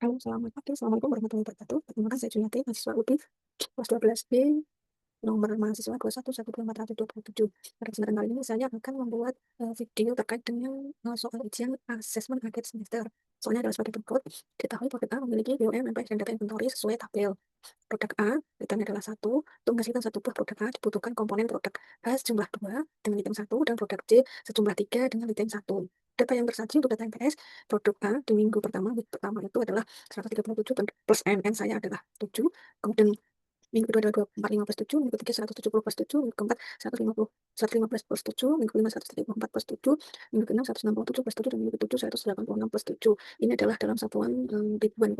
Halo, selamat pagi. Assalamualaikum warahmatullahi wabarakatuh. Perkenalkan saya Juniati, mahasiswa UPI, kelas 12B, nomor mahasiswa 2112427. Pada kesempatan kali ini saya akan membuat video terkait dengan soal ujian asesmen akhir semester. Soalnya adalah sebagai berikut. Ketahui produk A memiliki BUM, MPS, dan data inventory sesuai tabel. Produk A, detailnya adalah 1. Untuk menghasilkan satu buah produk A, dibutuhkan komponen produk A sejumlah 2 dengan item 1 dan produk C sejumlah 3 dengan item 1. Data yang tersaji untuk data MPS, produk A di minggu pertama, itu adalah 137 dan plus MN saya adalah 7. Kemudian minggu kedua adalah 24, 5 plus 7, minggu ketiga 170 plus 7, minggu keempat 150, 115 plus 7, minggu kelima 134 plus 7, minggu keenam 167 plus 7, dan minggu ketujuh 186 plus 7. Ini adalah dalam satuan ribuan.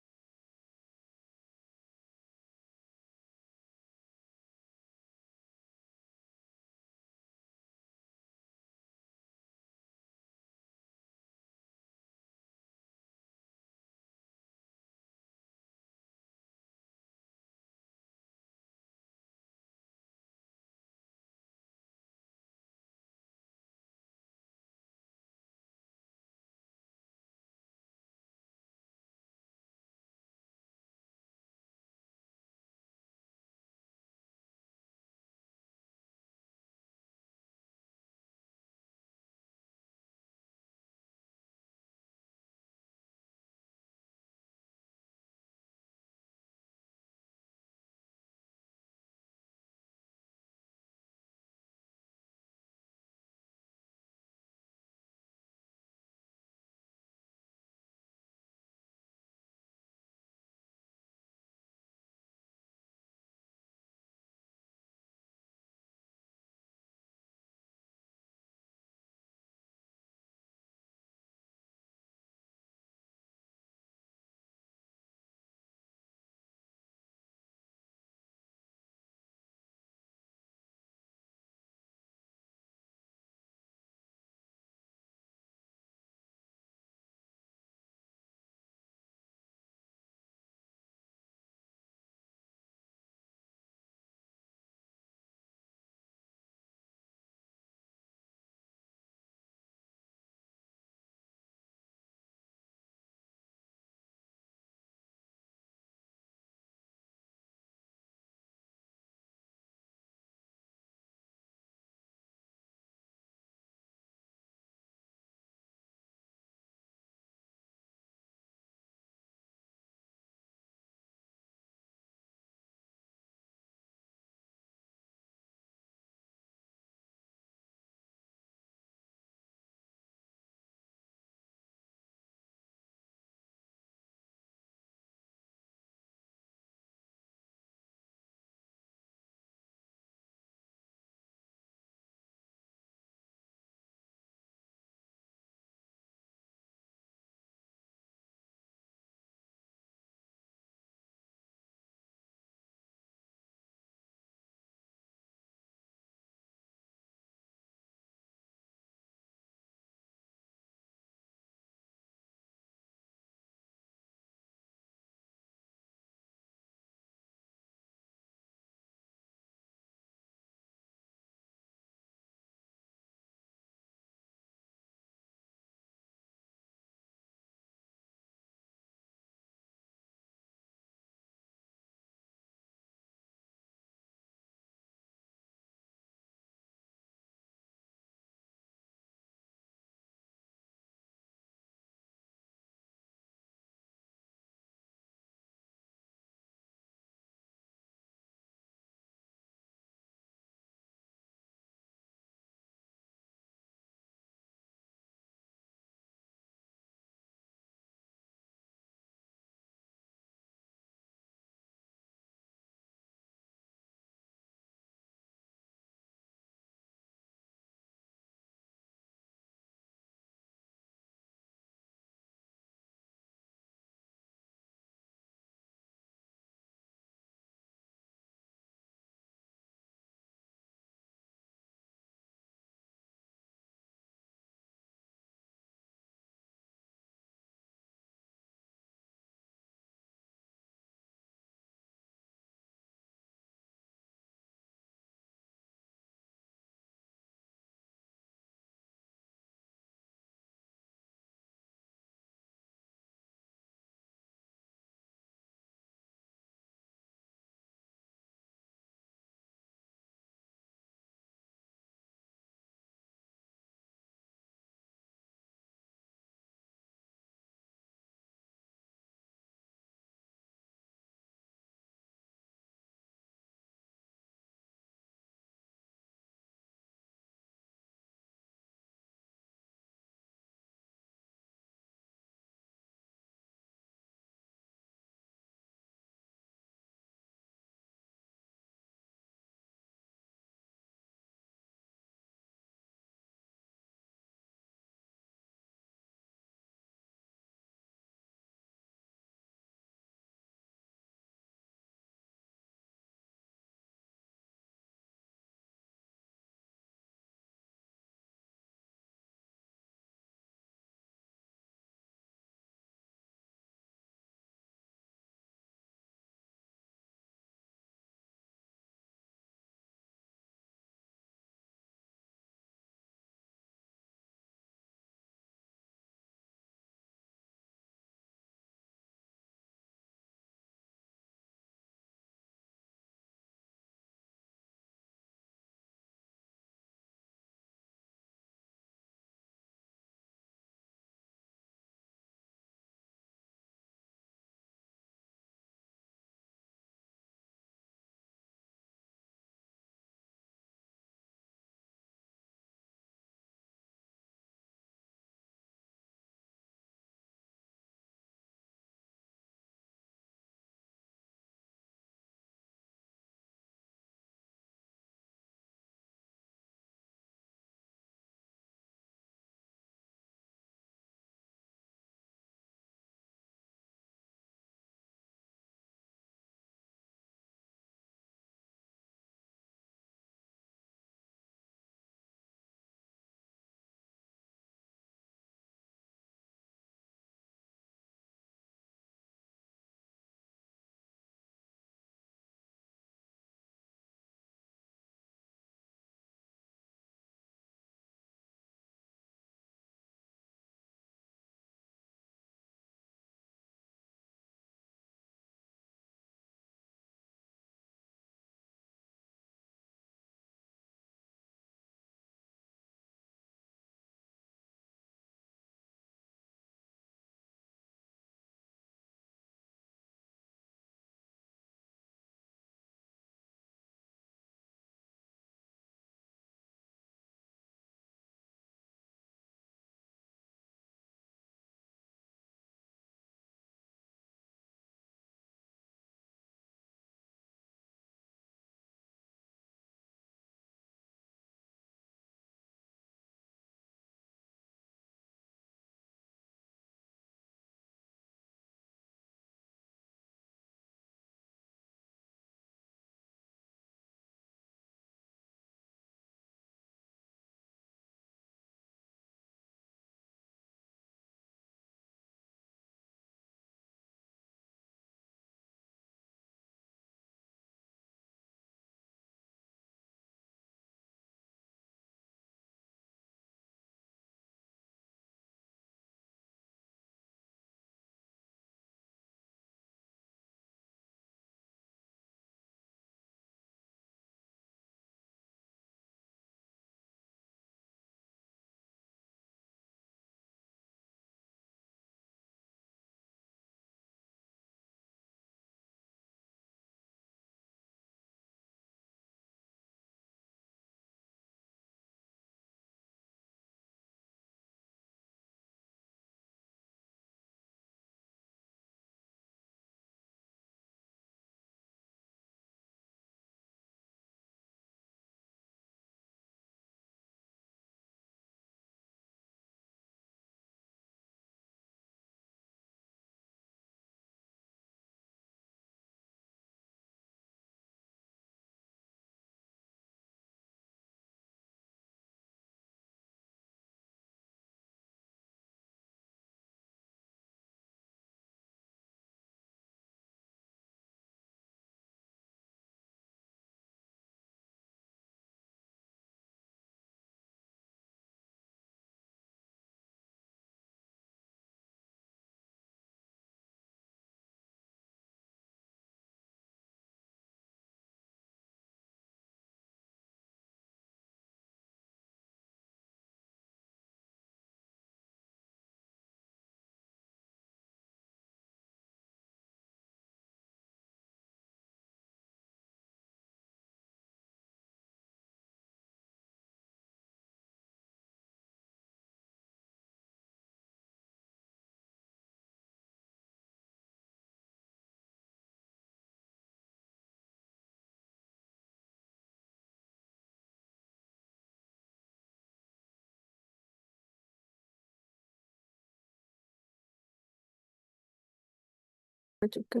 juga.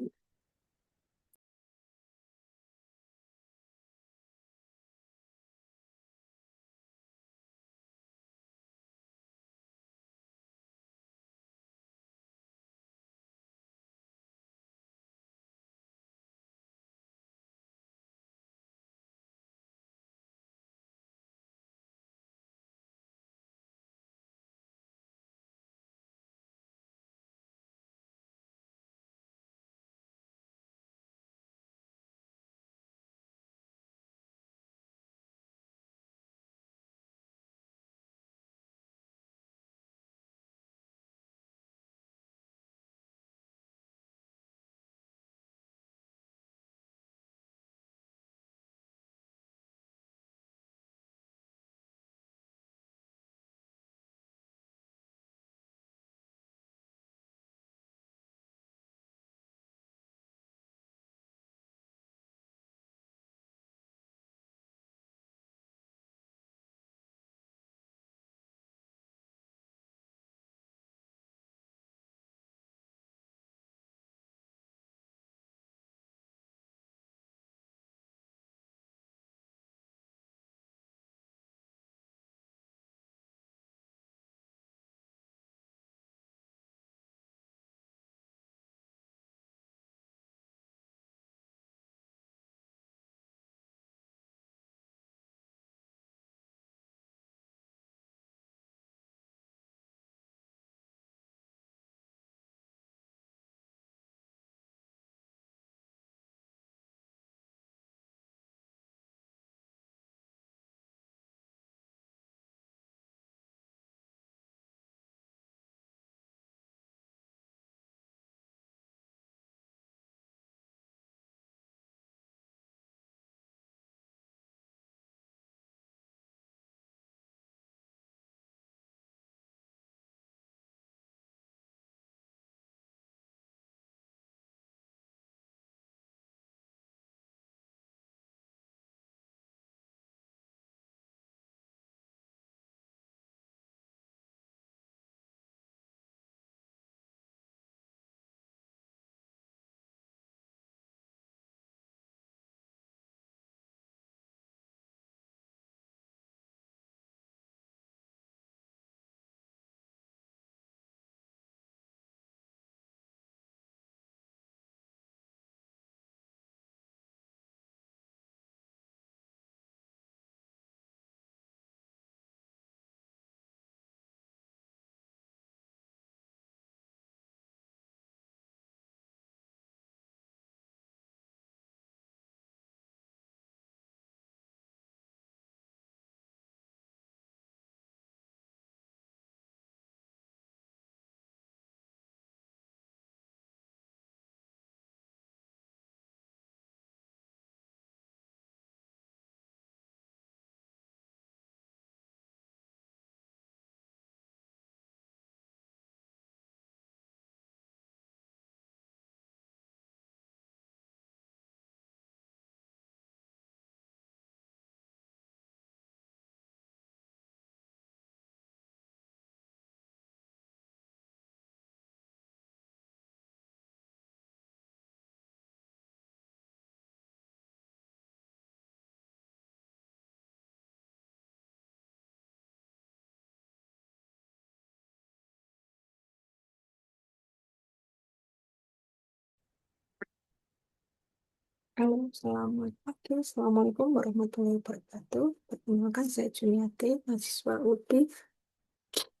Halo, selamat pagi. Assalamualaikum warahmatullahi wabarakatuh. Perkenalkan, saya Juniati, mahasiswa UPI,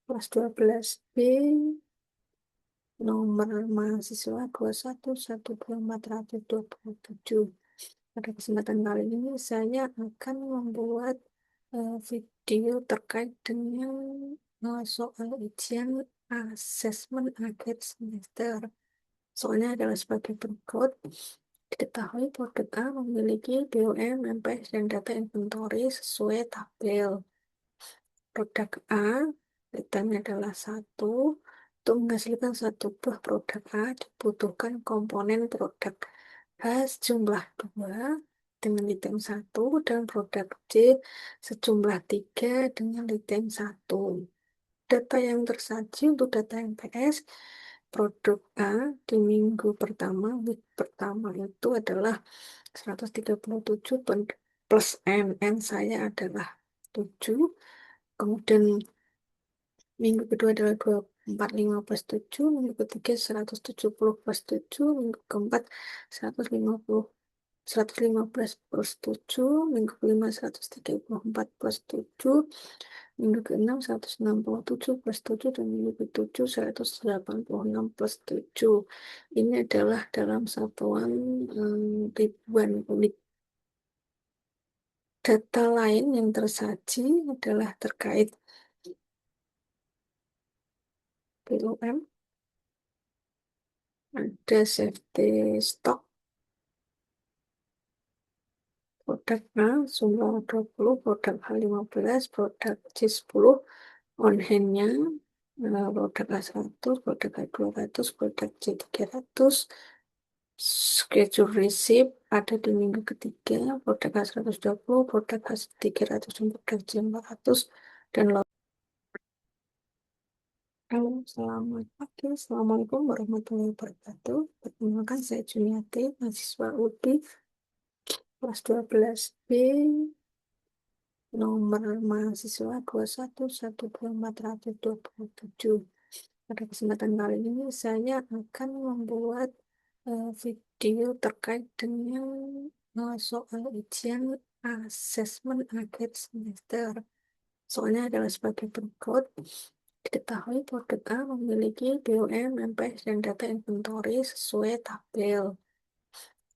kelas 12B, nomor mahasiswa 2112427. Pada kesempatan kali ini, saya akan membuat video terkait dengan soal ujian asesmen akhir semester. Soalnya adalah sebagai berikut. Diketahui produk A memiliki BOM, MPS, dan data inventory sesuai tabel. Produk A, datanya adalah 1. Untuk menghasilkan satu buah produk A, dibutuhkan komponen produk A sejumlah 2 dengan item 1 dan produk C sejumlah 3 dengan item 1. Data yang tersaji untuk data MPS produk A di minggu pertama, week pertama itu adalah 137 plus N. N saya adalah 7. Kemudian minggu kedua adalah 24, 5 plus 7. Minggu ketiga 170 plus 7. Minggu keempat 150, 115 plus 7. Minggu kelima 134 plus 7. Minggu keenam 167 plus 7. Dan minggu ketujuh 186 plus 7. Ini adalah dalam satuan ribuan unit. Data lain yang tersaji adalah terkait BUM, ada safety stock, produk A, jumlah 20, produk A 15, produk C 10, on hand-nya, produk A 100, produk A 200, produk C 300, schedule receipt ada di minggu ketiga, produk A 120, produk A 300, dan produk C 400, dan halo, selamat pagi. Assalamualaikum warahmatullahi wabarakatuh. Perkenalkan, saya Juniati, mahasiswa UPI, kelas 12B, nomor mahasiswa 2112427. Pada kesempatan kali ini, saya akan membuat video terkait dengan soal ujian asesmen akhir semester. Soalnya adalah sebagai berikut. Diketahui produk A memiliki BUM, MPS, dan data inventory sesuai tabel.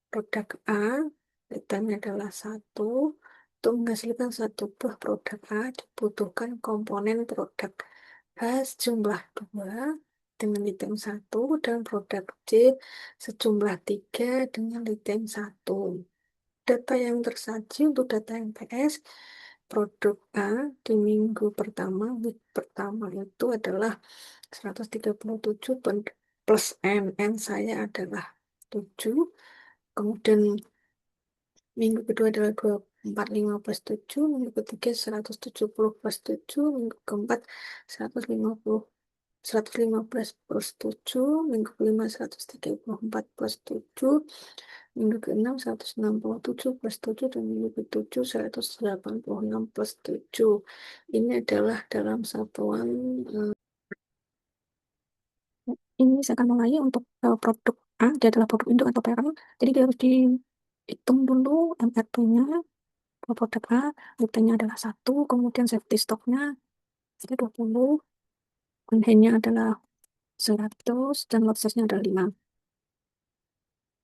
Produk A, datanya adalah 1. Untuk menghasilkan satu buah produk A, dibutuhkan komponen produk H sejumlah 2 dengan litem 1, dan produk C sejumlah 3 dengan litem 1. Data yang tersaji untuk data MPS produk A di minggu pertama, week pertama itu adalah 137 plus N. N saya adalah 7. Kemudian minggu kedua adalah 24, 5 plus 7. Minggu ketiga 170 plus 7. Minggu keempat 150, 115 plus 7. Minggu kelima 134 plus 7. Minggu keenam 167 plus 7. Dan minggu ketujuh 186 plus 7. Ini adalah dalam satuan ini saya akan mulai untuk produk A, dia adalah produk induk atau parent. Jadi dia harus dihitung dulu MRP-nya. Produk A, rutenya adalah 1, kemudian safety stock-nya itu 20, on hand-nya adalah 100, dan lot size-nya adalah 5.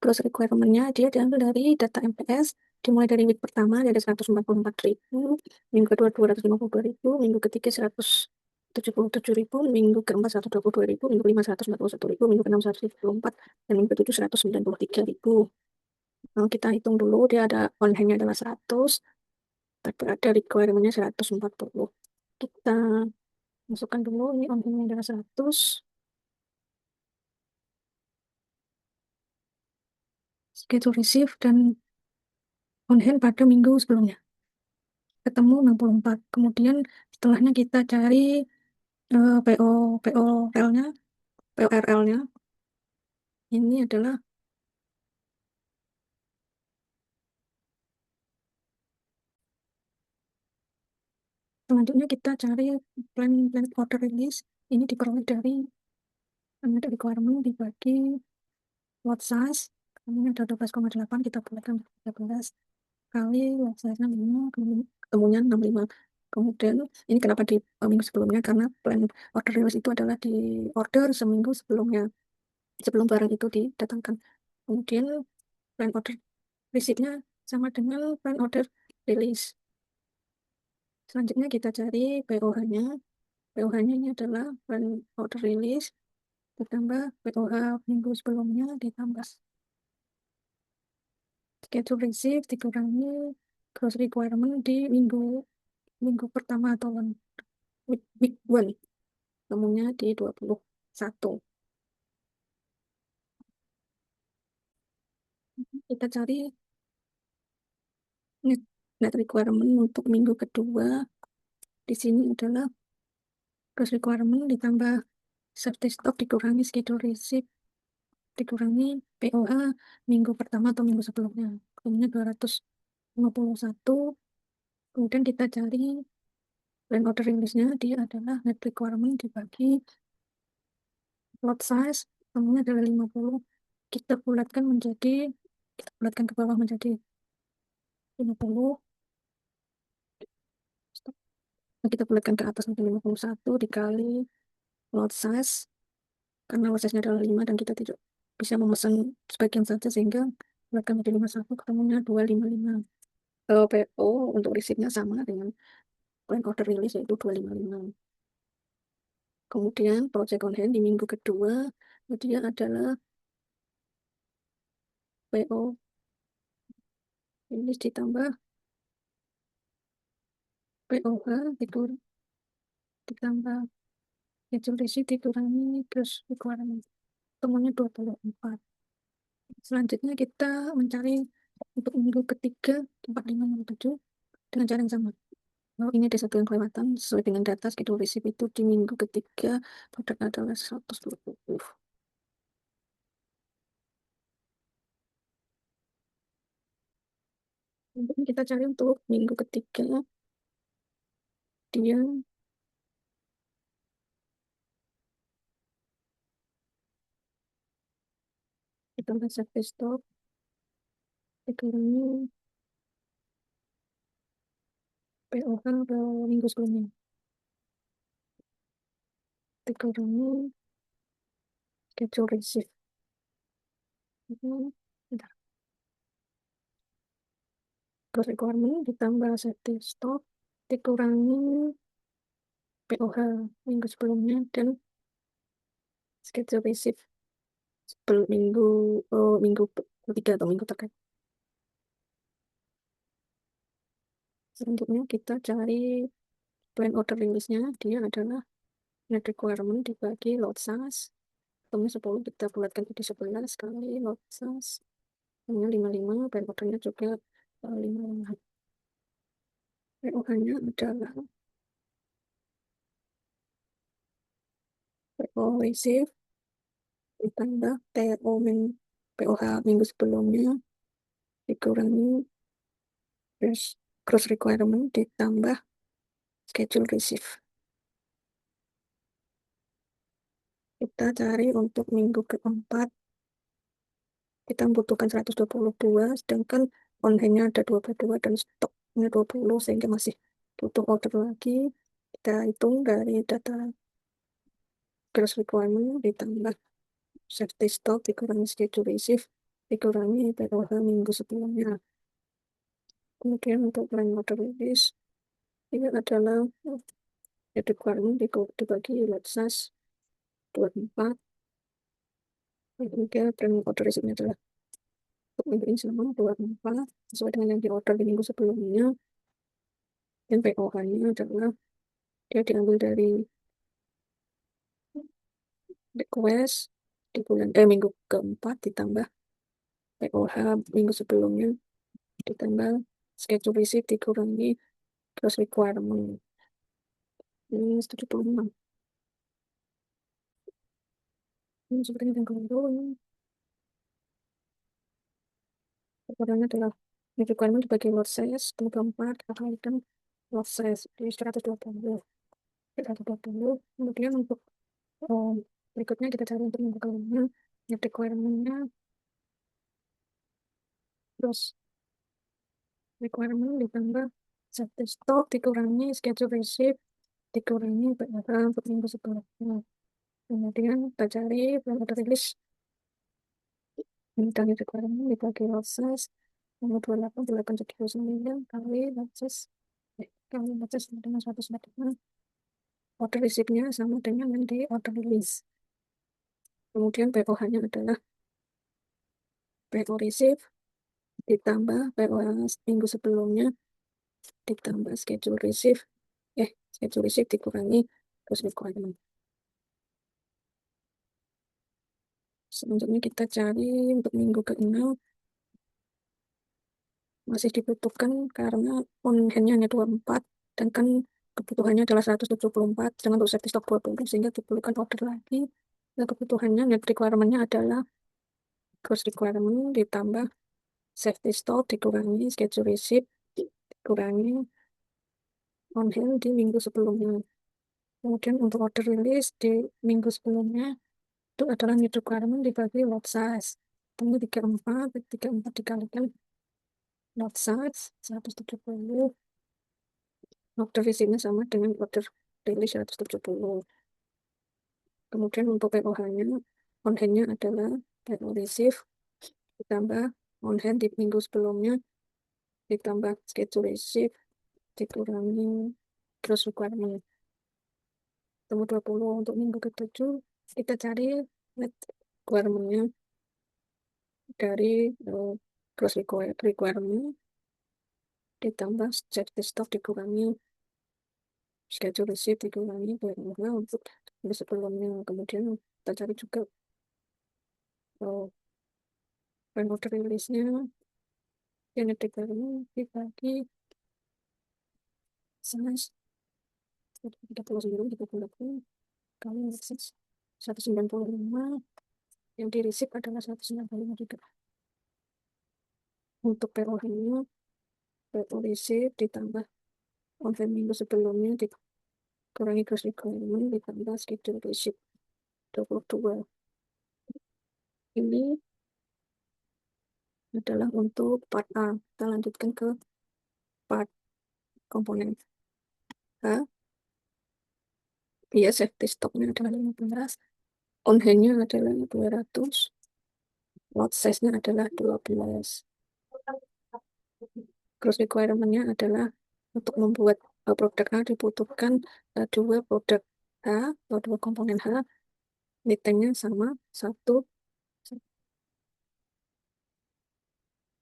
Terus requirement-nya dia diambil dari data MPS, dimulai dari week pertama dia ada 144.000, minggu kedua 252.000, minggu ketiga 177.000, minggu keempat 122.000, minggu kelima 141.000, minggu keenam 174, dan minggu ketujuh 193.000. Nah, kita hitung dulu, dia ada on hand-nya adalah 100, tapi ada requirement-nya 140. Kita masukkan dulu, ini on hand-nya adalah 100, schedule receive, dan on hand pada minggu sebelumnya. Ketemu 64. Kemudian setelahnya kita cari PO PORL-nya. PORL-nya ini adalah selanjutnya kita cari plan order release. Ini diperoleh dari ada requirement dibagi lot size. Ini ada 12,8, kita bulatkan 13 kali lot size-nya 5, ketemunya 65. Kemudian ini kenapa di minggu sebelumnya, karena plan order release itu adalah di order seminggu sebelumnya, sebelum barang itu didatangkan. Kemudian plan order receipt-nya sama dengan plan order release. Selanjutnya kita cari POH-nya. POH-nya ini adalah plan order release ditambah POH minggu sebelumnya ditambah schedule receipt dikurangi gross requirement di minggu pertama atau week 1. Ketemunya di 21. Kita cari net requirement untuk minggu kedua. Di sini adalah gross requirement ditambah safety stock dikurangi schedule receipt, dikurangi POA minggu pertama atau minggu sebelumnya. Kemudian 251. Kemudian kita cari plan order release-nya, dia adalah net requirement dibagi lot size, kemudian adalah 50. Kita bulatkan ke bawah menjadi 50. Nah, kita bulatkan ke atas menjadi 51 dikali lot size. Karena lot size-nya adalah 5 dan kita tidak bisa memesan sebagian saja, sehingga bulatkan menjadi 51, ketemunya 255. Kalau PO untuk receipt-nya sama dengan plan order release, yaitu 255. Kemudian project on hand di minggu kedua, dia adalah PO release ditambah POH ditambah schedule receipt dikurangi terus requirement, temunya 24. Selanjutnya kita mencari untuk minggu ketiga 4567 dengan cara yang sama. Kalau ini ada satu yang kelewatan, sesuai dengan data schedule receipt itu di minggu ketiga produk adalah 120. Kemudian kita cari untuk minggu ketiga, dia ditambah safety stock dikurangi PO kan ke minggu sebelumnya, dikurangi schedule receipt. Bentar. Terus requirement ditambah safety stock dikurangi POH minggu sebelumnya dan schedule receipt sebelum minggu ketiga atau minggu terkait. Selanjutnya kita cari plan order release-nya, dia adalah net requirement dibagi lot size, kemudian 10 kita bulatkan jadi 11 kali lot size, kemudian 55, plan ordernya juga 55. POH-nya adalah PO receive ditambah POH minggu sebelumnya dikurangi cross requirement ditambah schedule receive. Kita cari untuk minggu keempat, kita membutuhkan 122, sedangkan on hand-nya ada 22 dan stoknya 20, sehingga masih butuh order lagi. Kita hitung dari data cross requirement ditambah safety stock dikurangi schedule receive dikurangi POH minggu sebelumnya. Kemudian untuk plan order release, ini adalah requirement dibagi lot size 24. Kemudian plan order receipt-nya adalah untuk minggu ini selama 24 sesuai dengan yang di order di minggu sebelumnya, dan POH-nya adalah dia diambil dari request di minggu keempat ditambah POH minggu sebelumnya ditambah schedule receipt dikurangi cross requirement. Ini 76. Ini seperti yang kemarin. Ukurannya adalah requirement dibagi lot size 24 kalikan lot size di 120. Kemudian untuk berikutnya kita cari untuk minggu kelima, requirement-nya terus requirement ditambah safety stock dikurangi schedule receipt dikurangi POH untuk minggu sebelumnya. Kemudian kita cari plan order release kali requirement dibagi lot size nomor 28 dilakukan jadi 29 kali lot size kali lot size dengan 145. Order receipt-nya sama dengan yang di order release. Kemudian POH-nya adalah PO receive ditambah PO minggu sebelumnya ditambah schedule receive dikurangi terus requirement. Selanjutnya kita cari untuk minggu ke-6, masih dibutuhkan karena on hand-nya hanya 24 dan kan kebutuhannya adalah 174, sedangkan untuk safety stock 20, sehingga diperlukan order lagi. Nah, kebutuhannya net requirement-nya adalah gross requirement ditambah safety stock dikurangi schedule receipt dikurangi on hand di minggu sebelumnya. Kemudian untuk order release di minggu sebelumnya itu adalah net requirement dibagi lot size. Tunggu 34 dikalikan lot size 170. Order receipt-nya sama dengan order release 170. Kemudian untuk PO-nya, on hand-nya adalah PO receive ditambah on hand di minggu sebelumnya ditambah schedule receive dikurangi gross requirement. Temu 20 untuk minggu ke-7 kita cari net requirement-nya dari gross requirement ditambah safety stock dikurangi schedule receipt dikurangi PO-nya untuk minggu sebelumnya. Kemudian kita cari juga order release-nya unit requirement dibagi size 39 kali 195 yang di receipt adalah 195 juga. Untuk PO-nya PO receipt ditambah on hand minggu sebelumnya dikurangi gross requirement ditambah schedule receipt 22. Ini adalah untuk part A. Kita lanjutkan ke part komponen A. Ya, safety stocknya adalah 15, on hand-nya adalah 200, lot size-nya adalah 12. Gross requirement-nya adalah untuk membuat produk A dibutuhkan dua produk A atau dua komponen H, nilainya sama 1.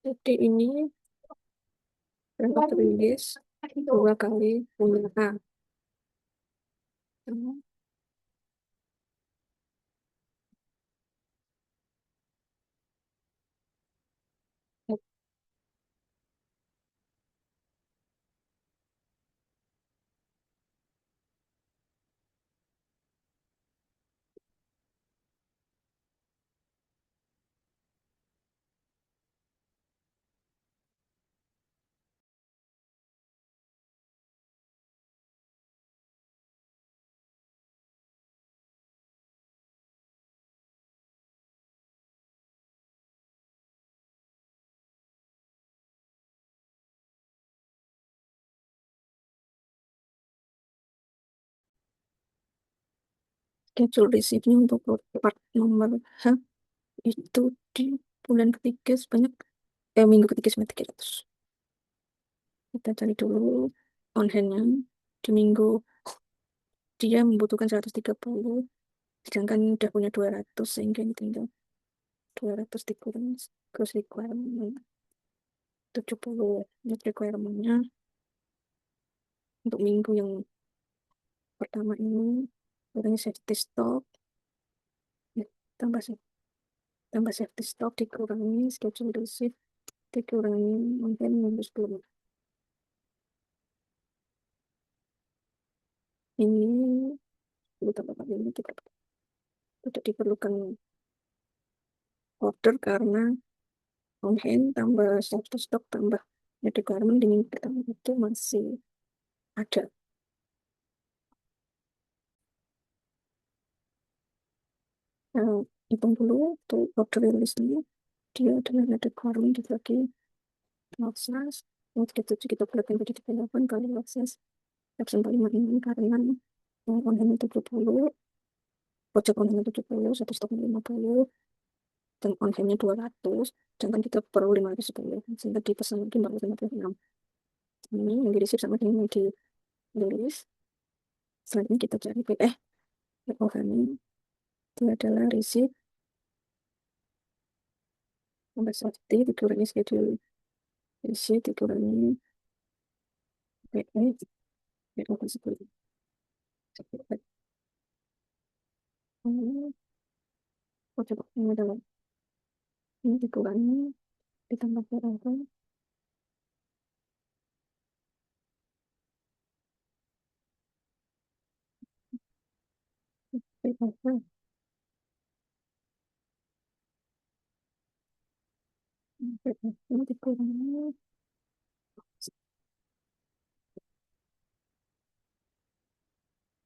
Jadi ini berangkat rilis 2 kali punya A. Schedule receipt-nya untuk part nomor H itu di bulan ketiga sebanyak minggu ketiga sebanyak 300. Kita cari dulu on hand-nya di minggu dia membutuhkan 130, sedangkan udah punya 200, sehingga ini tinggal 200 dikurangi gross requirement 70. Net requirement-nya untuk minggu yang pertama ini kurangi safety stock ya, tambah safety stock dikurangi schedule receipt dikurangi mungkin minggu sebelumnya. Ini tambah ini tidak diperlukan order karena on hand tambah safety stock tambah net requirement di minggu pertama itu masih ada. Nah, hitung dulu untuk order release-nya dia adalah net requirement dibagi Loxas. Untuk itu kita bulatkan jadi 8 kali Loxas Epson 45 ini karena on hand 70, pojok on hand 70, satu stoknya 50, dan on hand-nya 200, sedangkan kita perlu 510, sehingga dipesan lagi 456. Ini yang di receive sama dengan yang di release. Selanjutnya kita cari PO-nya itu adalah receipt tambah safety dikurangi schedule receipt dikurangi PO tersebut. Pojok ini adalah ini dikurangi ditambah berapa. Apa? Nanti kurangnya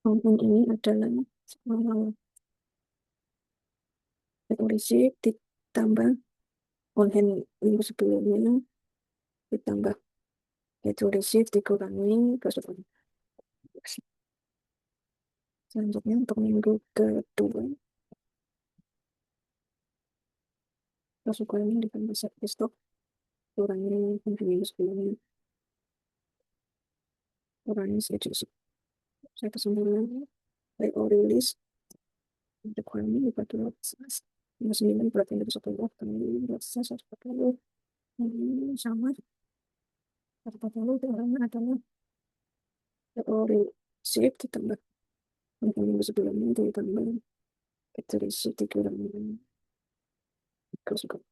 konten ini adalah teori ditambah konten minggu sebelumnya ditambah teori dikurangi kesukaan. Selanjutnya untuk minggu kedua kesukaan ditambah set stok kurangi konten minggu sebelumnya kurangi schedule saya kesembilan PO rilis requirement 14 minggu 9 berarti dari 10 kali 140 ini sama 140 itu orangnya adalah PO receipt ditambah minggu sebelumnya itu ditambah itu receipt dikurangi kesukaan.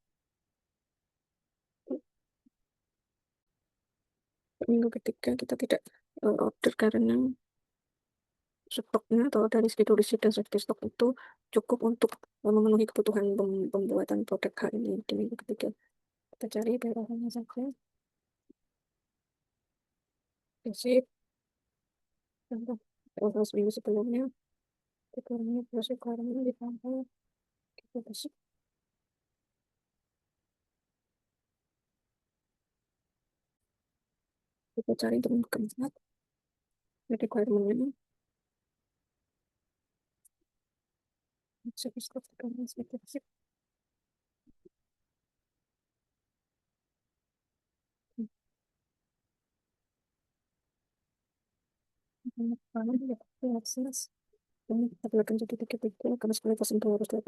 Minggu ketiga kita tidak order karena stoknya atau dari schedule receipt dan safety stock itu cukup untuk memenuhi kebutuhan pembuatan produk hari ini di minggu ketiga. Kita cari bayarannya saja. Receipt contoh proses minggu sebelumnya dikurangi proses requirement ditambah kita besok kita cari untuk minggu keempat requirement-nya safety stock dikurangi safety stock banyak ya akses ini kita akan jadi tiga karena sekolah pas 2018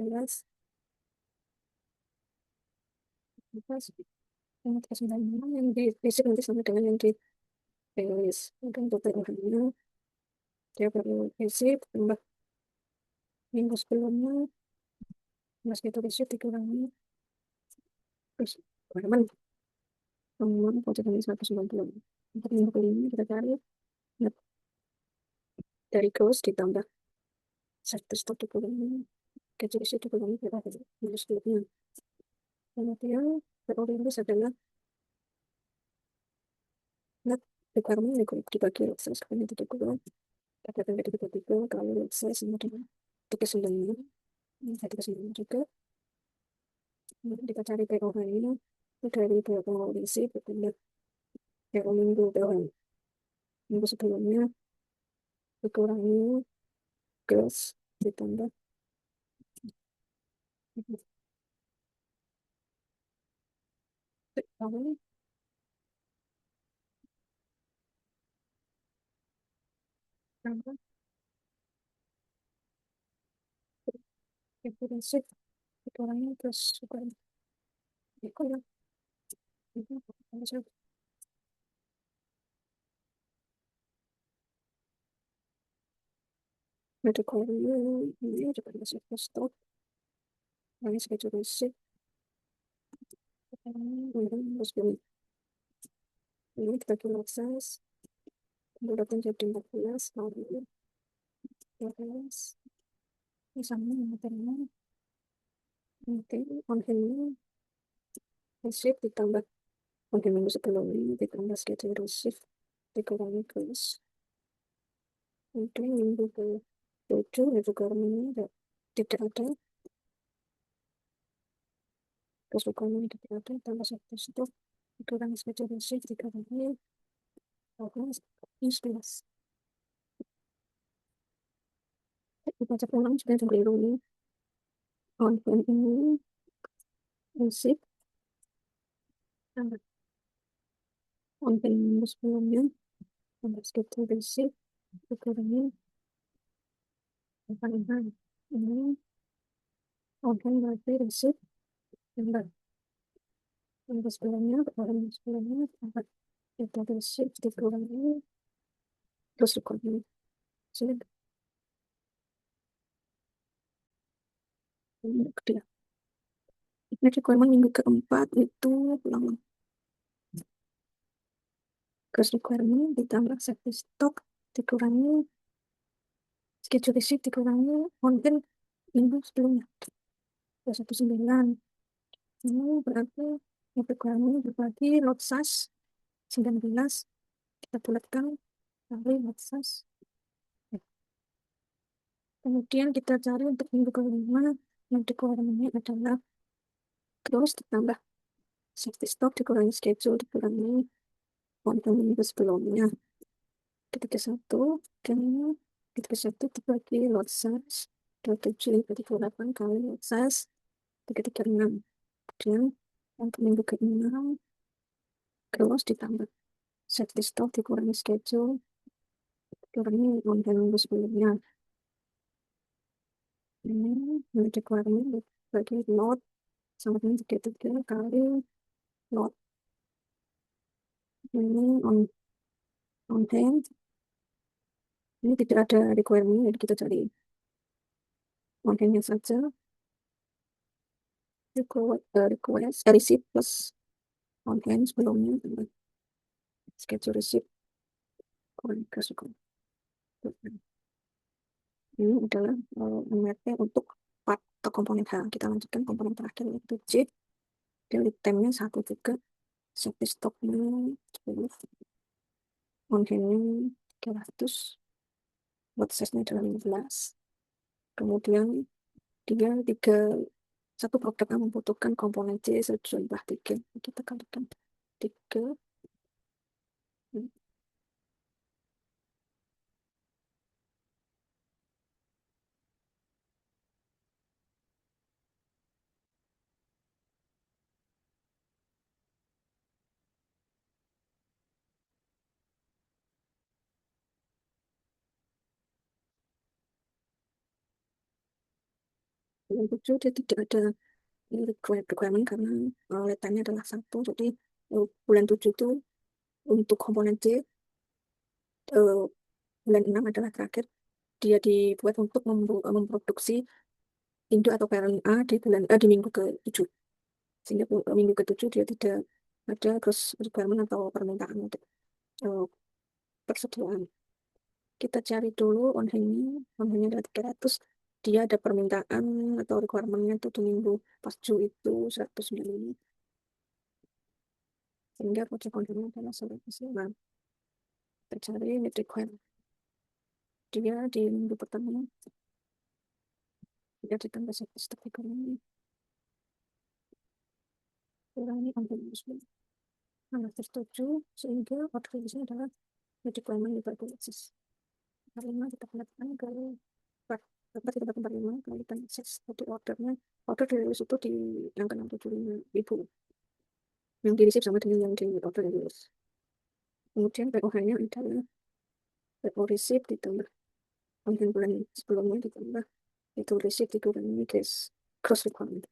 pas yang atas 9 yang di basic nanti sama dengan yang di rilis mungkin untuk PO-nya dia perlu basic tambah minggu sebelumnya mas itu basic dikurangi terus requirement temuan positif 190 untuk minggu kelima kita cari nah, dari cost ditambah satu stok dikurangi kecil isi dikurangi kita minggu sebelumnya kemudian prioritas adalah net requirement dibagi akses kalian 30 katakan dari 33 kalau saya sama dengan 39 jadi kesembilan juga kemudian kita cari PO ini itu dari PO isi bertambah PO minggu PO minggu sebelumnya dikurangi gas ditambah tahun tambah referensi dikurangi terus juga ikut ya itu medical ini juga masih stok ini schedule receipt terus ini kita kirim akses bulatnya jadi 14 lalu 12 ini sama materinya nanti on hand receipt ditambah on hand minggu sebelumnya ditambah schedule receipt dikurangi kelas nanti minggu ke 7 itu karena tidak ada kesukaan yang tidak ada tambah satu stok dikurangi schedule receipt dikurangi 11 dibaca ulang supaya keliru ini on hand ini receipt tambah on hand minggu sebelumnya tambah schedule receipt dikurangi 8 ini on hand berarti receipt tambah minggu sebelumnya kemarin minggu sebelumnya tambah schedule receipt dikurangi terus dikurangi sini dia ini requirement minggu keempat itu ulang cross requirement ditambah safety stock dikurangi schedule receipt dikurangi mungkin minggu sebelumnya 29. Ini berarti yang dikurangi berbagi lot size 19, kita bulatkan kali lot size. Kemudian kita cari untuk minggu kelima yang dikurangi adalah terus ditambah safety stock dikurangi schedule dikurangi konten minggu sebelumnya. Ketika satu dan ketika satu dibagi lot size 27,38 kali lot size 336. Kemudian untuk minggu ke-6 terus ditambah safety stock dikurangi schedule dikurangi konten minggu sebelumnya. Ini dikurangi bagi lot sama dengan 33 kali lot. Ini on hand. Ini tidak ada requirement, jadi kita cari on handnya saja. Request receipt plus on hand sebelumnya schedule receipt kurang kasihkan. Ini adalah MRP untuk part atau komponen H. Kita lanjutkan komponen terakhir yaitu J. Daily time-nya 1 juga. Safety stock-nya 10. On hand-nya 300. Lot size-nya adalah 15. Kemudian satu produk yang membutuhkan komponen C sejumlah 3. Kita kalikan 3. Yang 7 dia tidak ada requirement karena lead time-nya adalah 1. Jadi bulan 7 itu untuk komponen C bulan 6 adalah terakhir. Dia dibuat untuk memproduksi induk atau parent A di minggu ke-7. Sehingga minggu ke-7 dia tidak ada cross requirement atau permintaan untuk persediaan. Kita cari dulu on hand-nya adalah 300. Dia ada permintaan atau requirement-nya itu di minggu pas Ju itu 195. Sehingga project on hand-nya adalah 195. Kita cari need requirement. Dia di minggu pertama dia ditambah stok ekonomi. Kurangi on hand sebelum. Nah, tertuju sehingga order release adalah need requirement dibagi akses. 45 kita kembalikan ke 4,45 kalikan akses. Jadi order rilis itu di angka 675.000 yang di receive sama dengan yang di order rilis. Kemudian PO-nya adalah PO receive ditambah konten bulan sebelumnya ditambah itu receive dikurangi cross requirement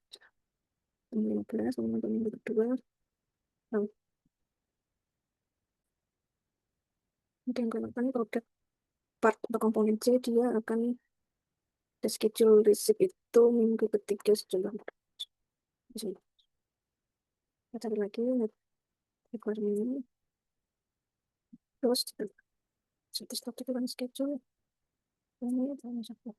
15 sama minggu kedua. Kemudian kalau produk part atau komponen C dia akan schedule receipt itu minggu ketiga sejumlah di sini. Kita cari lagi requirement ini. Terus satu stok itu kan schedule. Ini sama satu.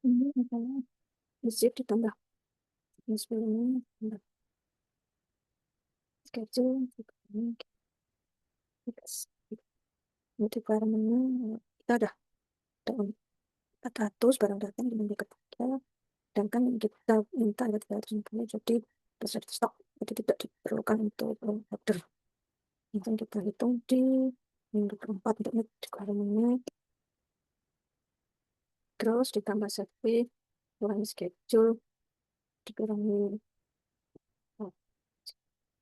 Ini adalah receipt ditambah ini sebelumnya tambah schedule ini requirement-nya kita ada 400 barang datang di minggu ketiga, sedangkan kita minta ada 350, jadi besar stok, jadi tidak diperlukan untuk order. Nanti kita hitung di minggu keempat untuk requirement-nya terus ditambah survei kurangi schedule dikurangi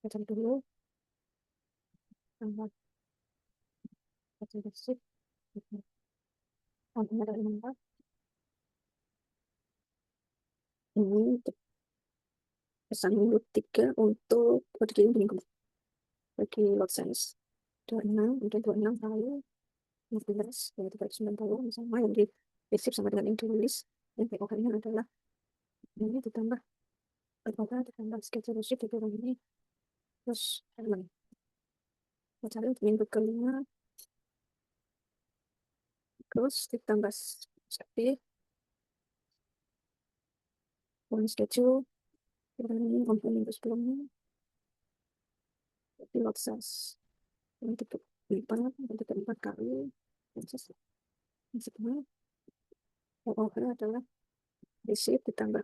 baca dulu tambah baca basic kontennya dari 4 ini pesan minggu 3 untuk dikirim di minggu bagi lot size 26 untuk 26 kali 15 ya 390 sama yang di receive sama dengan yang dirilis dan PO-nya adalah ini ditambah berapa ditambah schedule sheet dikurangi terus elemen kita cari untuk minggu kelima terus ditambah seperti uang schedule dikurangi untuk minggu sebelumnya pilot size untuk empat kali terus sebenarnya overall adalah receipt ditambah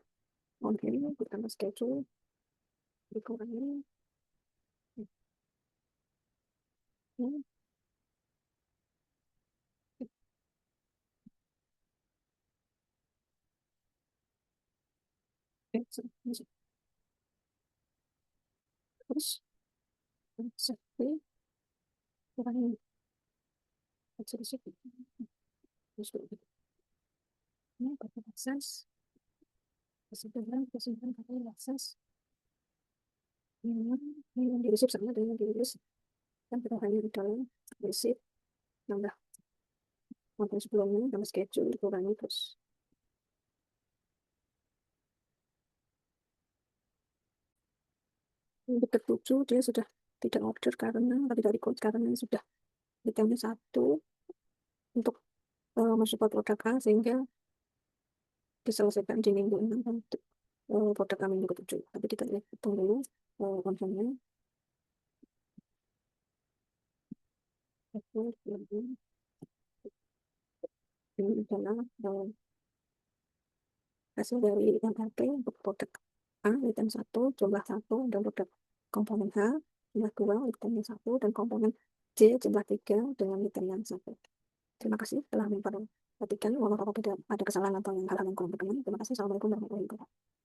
on hand ditambah schedule dikurangi ya, terus seperti kurangi receipt terus ini pakai akses kesimpulan pakai akses ini yang di receipt sama dengan yang di release kan kita hanya di dalam receipt nambah konten sebelumnya nambah schedule dikurangi terus untuk ketujuh dia sudah tidak order karena tidak record karena sudah itemnya satu untuk mensupport produk A sehingga diselesaikan di minggu 6 untuk produk A minggu ke-7 tapi kita hitung dulu kontennya ini adalah hasil dari MRP untuk produk A item 1 jumlah 1 dan produk komponen H jumlah 2 itemnya 1 dan komponen C jumlah 3 dengan item yang 1. Terima kasih telah memperhatikan. Walau apabila ada kesalahan atau hal-hal yang kurang berkenan. Terima kasih. Assalamualaikum warahmatullahi wabarakatuh.